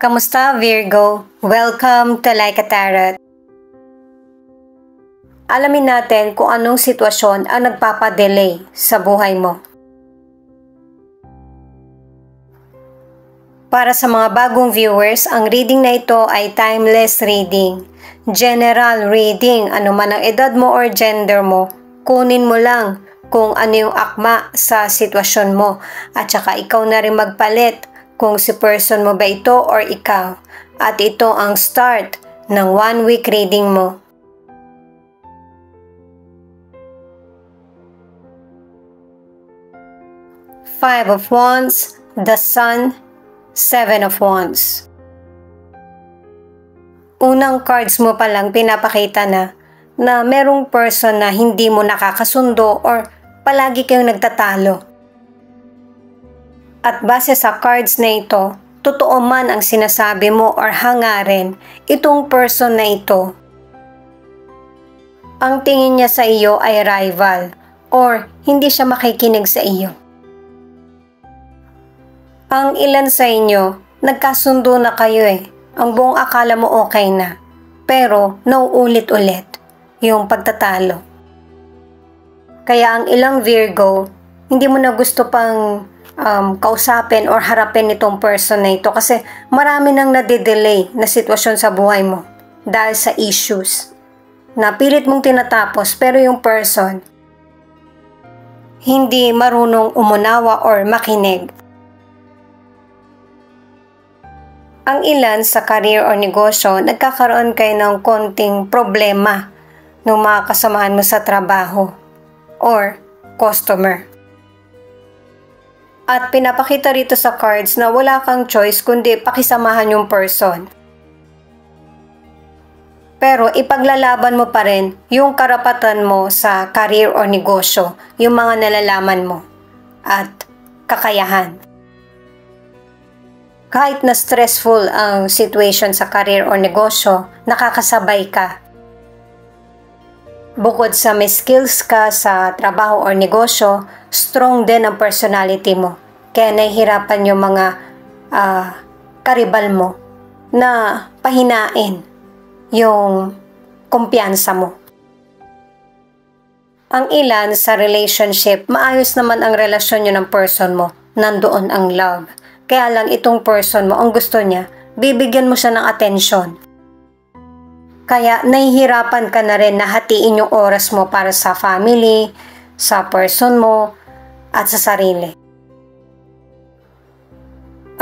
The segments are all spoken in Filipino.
Kamusta Virgo? Welcome to Like a Tarot. Alamin natin kung anong sitwasyon ang nagpapadelay sa buhay mo. Para sa mga bagong viewers, ang reading na ito ay timeless reading. General reading, ano man ang edad mo or gender mo, kunin mo lang kung ano yung akma sa sitwasyon mo at saka ikaw na rin magpalit kung si person mo ba ito or ikaw. At ito ang start ng 1 week reading mo. Five of Wands, the Sun, Seven of Wands. Unang cards mo pa lang pinapakita na merong person na hindi mo nakakasundo or palagi kayong nagtatalo. At base sa cards na ito, totoo man ang sinasabi mo or hangarin, itong person na ito, ang tingin niya sa iyo ay rival or hindi siya makikinig sa iyo. Ang ilan sa inyo, nagkasundo na kayo Ang buong akala mo okay na, pero nauulit-ulit yung pagtatalo. Kaya ang ilang Virgo, hindi mo na gusto pang kausapin or harapin itong person na ito kasi marami nang nade-delay na sitwasyon sa buhay mo dahil sa issues na pilit mong tinatapos pero yung person hindi marunong umunawa or makinig. Ang ilan sa career o negosyo, nagkakaroon kayo ng konting problema ng mga kasamahan mo sa trabaho or customer. At pinapakita rito sa cards na wala kang choice kundi pakisamahan yung person. Pero ipaglalaban mo pa rin yung karapatan mo sa career o negosyo, yung mga nalalaman mo at kakayahan. Kahit na stressful ang situation sa career o negosyo, nakakasabay ka. Bukod sa may skills ka sa trabaho o negosyo, strong din ang personality mo. Kaya nahihirapan yung mga karibal mo na pahinain yung kumpiyansa mo. Ang ilan sa relationship, maayos naman ang relasyon nyo ng person mo. Nandoon ang love. Kaya lang itong person mo, ang gusto niya, bibigyan mo siya ng atensyon. Kaya nahihirapan ka na rin na hatiin yung oras mo para sa family, sa person mo, at sa sarili.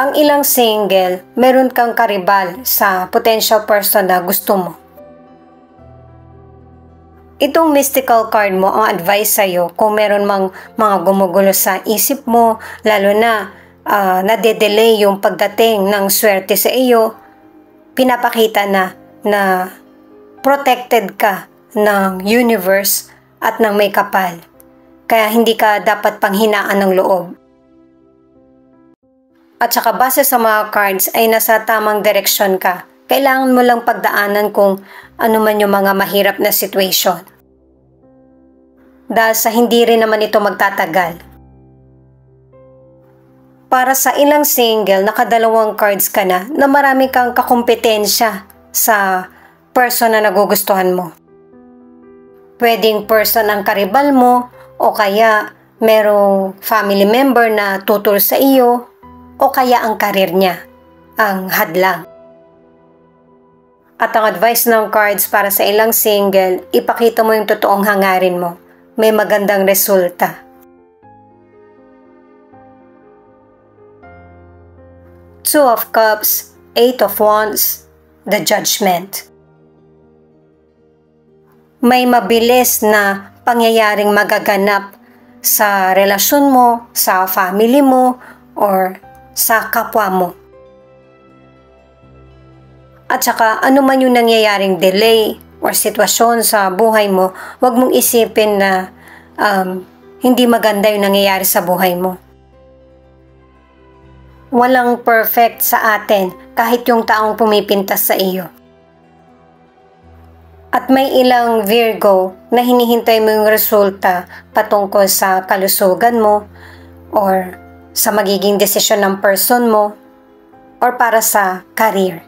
Ang ilang single, meron kang karibal sa potential person na gusto mo. Itong mystical card mo, ang advice sa'yo, kung meron mang mga gumugulo sa isip mo, lalo na nade-delay yung pagdating ng swerte sa iyo, pinapakita na protected ka ng universe at ng may kapal. Kaya hindi ka dapat panghinaan ng loob. At saka base sa mga cards ay nasa tamang direksyon ka. Kailangan mo lang pagdaanan kung ano man yung mga mahirap na situation. Dahil sa hindi rin naman ito magtatagal. Para sa ilang single, nakadalawang cards ka na marami kang kakumpetensya sa person na nagugustuhan mo. Pwedeng person ang karibal mo o kaya merong family member na tutul sa iyo o kaya ang karir niya ang hadlang. At ang advice ng cards para sa ilang single, ipakita mo yung totoong hangarin mo. May magandang resulta. Two of Cups, Eight of Wands, the Judgment. May mabilis na pangyayaring magaganap sa relasyon mo, sa family mo, or sa kapwa mo. At saka ano man yung nangyayaring delay or sitwasyon sa buhay mo, huwag mong isipin na hindi maganda yung nangyayari sa buhay mo. Walang perfect sa atin kahit yung taong pumipintas sa iyo. At may ilang Virgo na hinihintay mo yung resulta patungkol sa kalusugan mo or sa magiging desisyon ng person mo or para sa career.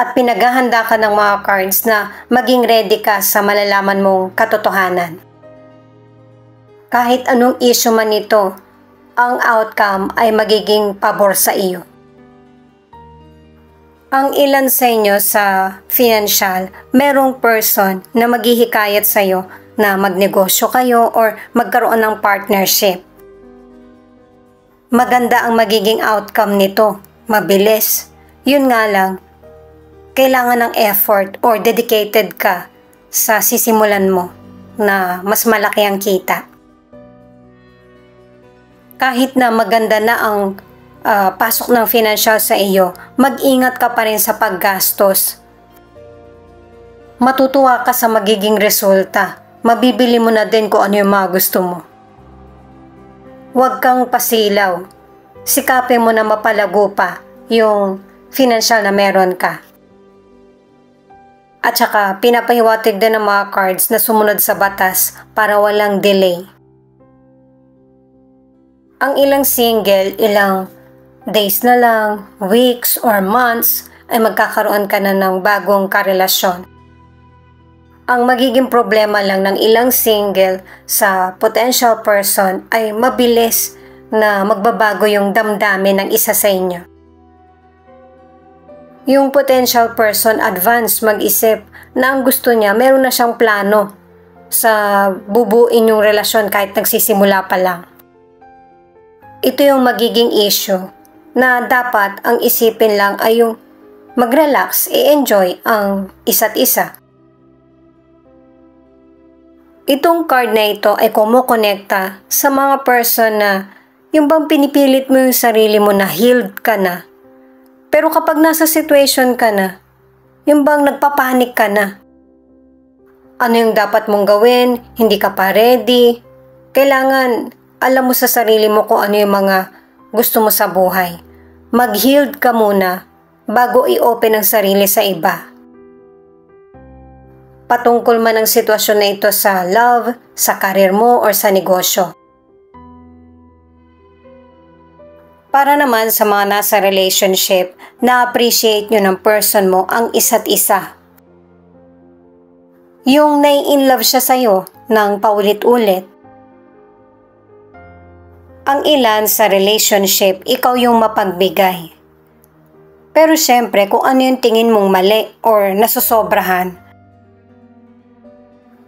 At pinaghahanda ka ng mga cards na maging ready ka sa malalaman mong katotohanan. Kahit anong issue man ito, ang outcome ay magiging pabor sa iyo. Ang ilan sa inyo sa financial, merong person na maghihikayat sa iyo na magnegosyo kayo or magkaroon ng partnership. Maganda ang magiging outcome nito, mabilis. Yun nga lang, kailangan ng effort or dedicated ka sa sisimulan mo na mas malaki ang kita. Kahit na maganda na ang pasok ng financial sa iyo, mag-ingat ka pa rin sa paggastos. Matutuwa ka sa magiging resulta. Mabibili mo na din kung ano yung mga gusto mo. Huwag kang pasilaw. Sikapin mo na mapalago pa yung financial na meron ka. At saka, pinapahiwatig din ng mga cards na sumunod sa batas para walang delay. Ang ilang single, ilang days na lang, weeks or months, ay magkakaroon ka na ng bagong karelasyon. Ang magiging problema lang ng ilang single sa potential person ay mabilis na magbabago yung damdamin ng isa sa inyo. Yung potential person advance mag-isip na ang gusto niya, meron na siyang plano sa bubuin yung relasyon kahit nagsisimula pa lang. Ito yung magiging issue na dapat ang isipin lang ay yung mag-relax, i-enjoy ang isa't isa. Itong card na ito ay kumukonekta sa mga person na yung bang pinipilit mo yung sarili mo na healed ka na. Pero kapag nasa situation ka na, yung bang nagpapanik ka na. Ano yung dapat mong gawin? Hindi ka pa ready. Kailangan alam mo sa sarili mo kung ano yung mga gusto mo sa buhay. Mag-healed ka muna bago i-open ang sarili sa iba. Patungkol man ang sitwasyon na ito sa love, sa career mo, or sa negosyo. Para naman sa mga nasa relationship, na-appreciate nyo ng person mo ang isa't isa. Yung nai-inlove siya sa'yo ng paulit-ulit. Ang ilan sa relationship, ikaw yung mapagbigay. Pero syempre, kung ano yung tingin mong mali or nasusobrahan,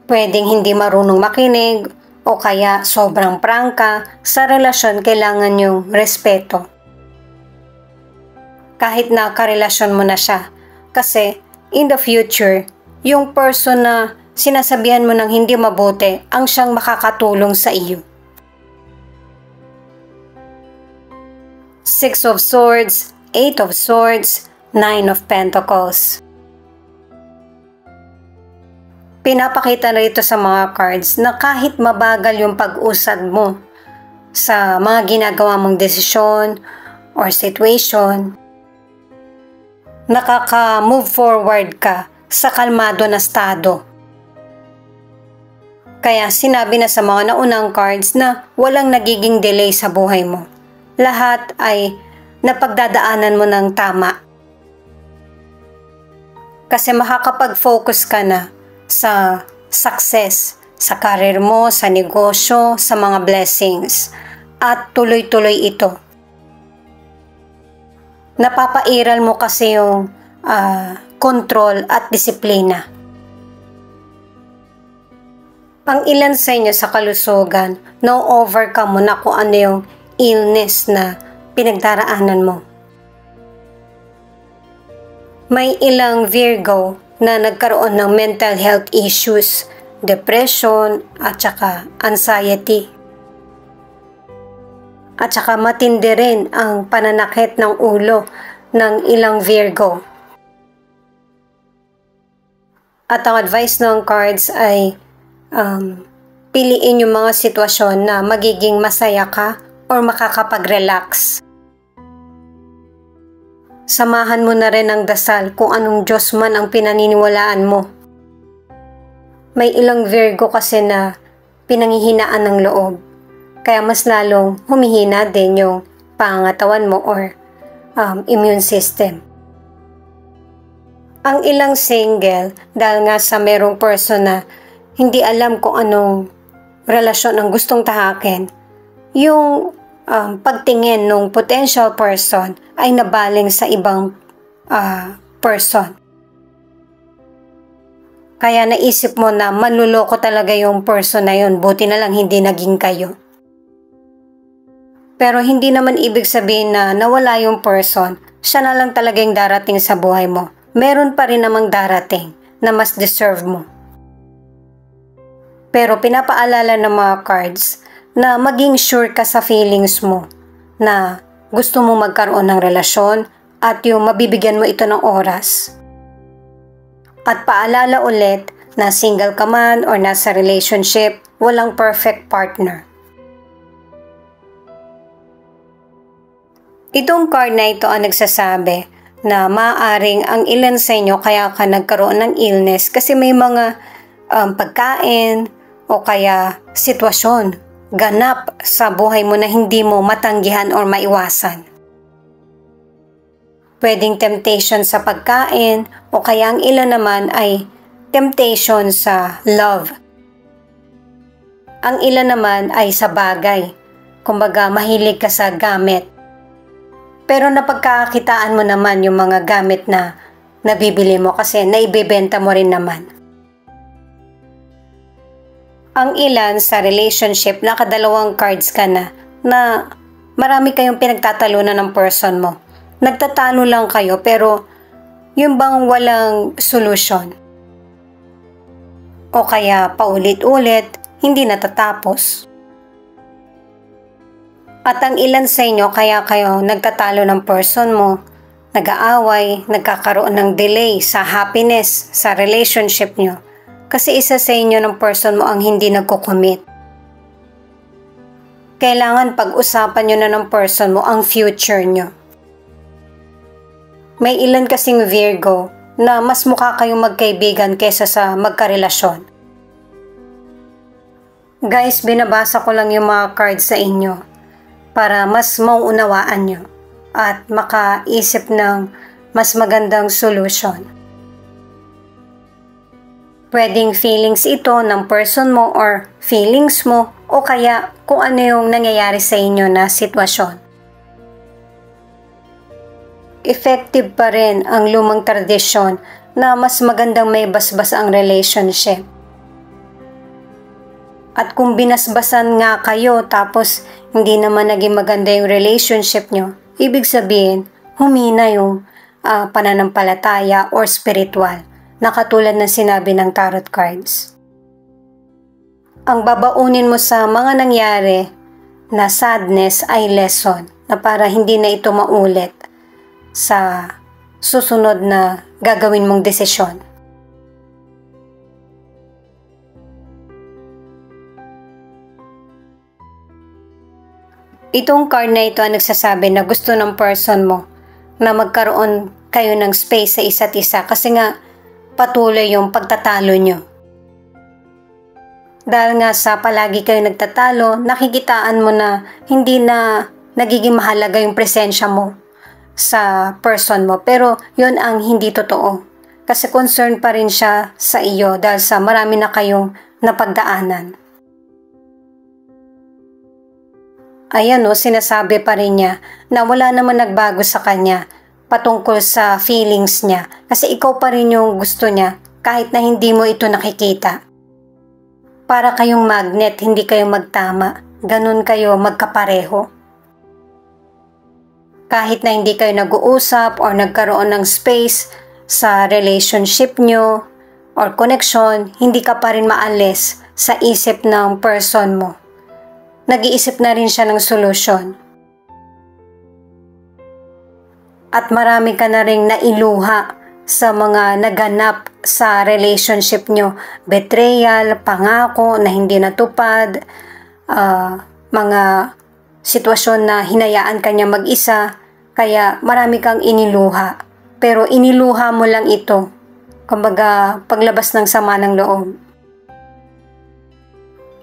pwedeng hindi marunong makinig o kaya sobrang prangka, sa relasyon kailangan yung respeto. Kahit na karelasyon mo na siya. Kasi in the future, yung person na sinasabihan mo ng hindi mabuti ang siyang makakatulong sa iyo. Six of Swords, Eight of Swords, Nine of Pentacles. Pinapakita na ito sa mga cards na kahit mabagal yung pag-usad mo sa mga ginagawa mong desisyon or situation, nakaka-move forward ka sa kalmado na estado. Kaya sinabi na sa mga naunang cards na walang nagiging delay sa buhay mo. Lahat ay napagdadaanan mo ng tama. Kasi makakapag-focus ka na sa success, sa career mo, sa negosyo, sa mga blessings. At tuloy-tuloy ito. Napapairal mo kasi yung control at disiplina. Ang ilan sa inyo sa kalusugan, no-overcome mo na kung ano yung illness na pinagdaraanan mo. May ilang Virgo na nagkaroon ng mental health issues, depression, at saka anxiety. At saka matindi rin ang pananakit ng ulo ng ilang Virgo. At ang advice ng cards ay piliin yung mga sitwasyon na magiging masaya ka or makakapag-relax. Samahan mo na rin ang dasal kung anong Diyos man ang pinaniniwalaan mo. May ilang Virgo kasi na pinanghihinaan ng loob. Kaya mas lalong humihina din yung pangangatawan mo or immune system. Ang ilang single, dahil nga sa merong person na hindi alam kung anong relasyon ang gustong tahakin, yung pagtingin ng potential person ay nabaling sa ibang person. Kaya naisip mo na manluloko talaga yung person na yun, buti na lang hindi naging kayo. Pero hindi naman ibig sabihin na nawala yung person, siya na lang talaga yung darating sa buhay mo. Meron pa rin namang darating na mas deserve mo. Pero pinapaalala ng mga cards na maging sure ka sa feelings mo na gusto mo magkaroon ng relasyon at yung mabibigyan mo ito ng oras. At paalala ulit na single ka man or nasa relationship, walang perfect partner. Itong card na ito ang nagsasabi na maaaring ang ilan sa inyo kaya ka nagkaroon ng illness kasi may mga pagkain o kaya sitwasyon ganap sa buhay mo na hindi mo matanggihan or maiwasan. Pwedeng temptation sa pagkain o kaya ang ilan naman ay temptation sa love. Ang ilan naman ay sa bagay. Kumbaga mahilig ka sa gamit. Pero napagkakakitaan mo naman yung mga gamit na nabibili mo kasi naibebenta mo rin naman. Ang ilan sa relationship, nakadalawang cards ka na marami kayong pinagtatalunan ng person mo. Nagtatalo lang kayo pero yung bang walang solusyon. O kaya paulit-ulit, hindi natatapos. At ang ilan sa inyo kaya kayo nagtatalo ng person mo, nag-aaway, nagkakaroon ng delay sa happiness sa relationship nyo. Kasi isa sa inyo ng person mo ang hindi nagko-commit. Kailangan pag-usapan nyo na ng person mo ang future nyo. May ilan kasing Virgo na mas mukha kayong magkaibigan kaysa sa magkarelasyon. Guys, binabasa ko lang yung mga cards sa inyo para mas mauunawaan nyo at makaisip ng mas magandang solution. Pwedeng feelings ito ng person mo or feelings mo o kaya kung ano yung nangyayari sa inyo na sitwasyon. Effective pa rin ang lumang tradisyon na mas magandang may basbas ang relationship. At kung binasbasan nga kayo tapos hindi naman naging maganda yung relationship nyo, ibig sabihin humina yung pananampalataya or spiritual na katulad ng sinabi ng tarot cards. Ang babaunin mo sa mga nangyari na sadness ay lesson na para hindi na ito maulit sa susunod na gagawin mong desisyon. Itong card na ito ang nagsasabi na gusto ng person mo na magkaroon kayo ng space sa isa't isa kasi nga patuloy yung pagtatalo nyo. Dahil nga sa palagi kayo nagtatalo, nakikitaan mo na hindi na nagiging mahalaga yung presensya mo sa person mo. Pero yun ang hindi totoo. Kasi concern pa rin siya sa iyo dahil sa marami na kayong napagdaanan. Ayan sinasabi pa rin niya na wala naman nagbago sa kanya patungkol sa feelings niya. Kasi ikaw pa rin yung gusto niya kahit na hindi mo ito nakikita. Para kayong magnet, hindi kayo magtama. Ganun kayo magkapareho. Kahit na hindi kayo nag-uusap or nagkaroon ng space sa relationship nyo or connection, hindi ka pa rin maalis sa isip ng person mo. Nag-iisip na rin siya ng solusyon. At marami ka na rin nailuha sa mga naganap sa relationship nyo. Betrayal, pangako na hindi natupad, mga sitwasyon na hinayaan ka niya mag-isa. Kaya marami kang iniluha. Pero iniluha mo lang ito. Kumbaga, paglabas ng sama ng loob.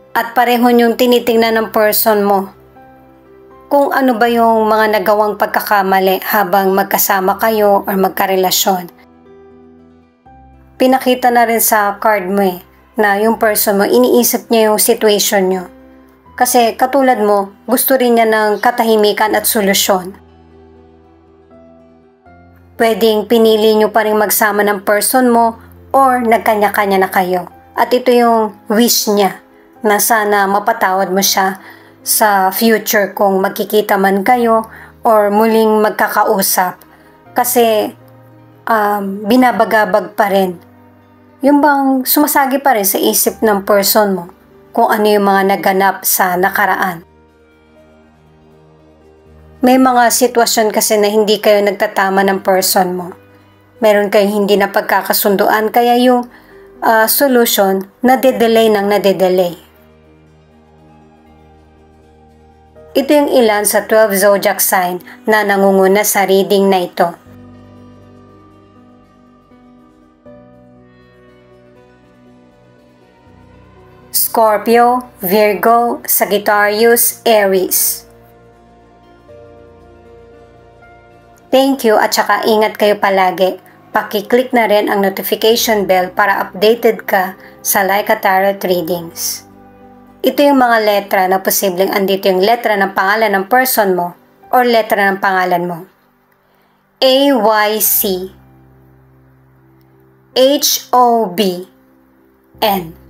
At pareho niyong tinitingnan ng person mo kung ano ba yung mga nagawang pagkakamali habang magkasama kayo or magkarelasyon. Pinakita na rin sa card mo na yung person mo, iniisip niya yung situation nyo. Kasi katulad mo, gusto rin niya ng katahimikan at solusyon. Pwedeng pinili nyo pa rin magsama ng person mo or nagkanya-kanya na kayo. At ito yung wish niya na sana mapatawad mo siya sa future kung magkikita man kayo or muling magkakausap. Kasi binabagabag pa rin. Yung bang sumasagi pa rin sa isip ng person mo kung ano yung mga naganap sa nakaraan. May mga sitwasyon kasi na hindi kayo nagtatama ng person mo. Meron kayong hindi na pagkakasunduan kaya yung solution nade-delay ng nade-delay. Ito yung ilan sa 12 zodiac sign na nangunguna sa reading na ito. Scorpio, Virgo, Sagittarius, Aries. Thank you at saka ingat kayo palagi. Paki-click na rin ang notification bell para updated ka sa Laika Tarot Readings. Ito yung mga letra na posibleng andito yung letra ng pangalan ng person mo or letra ng pangalan mo. A, Y, C, H, O, B, N.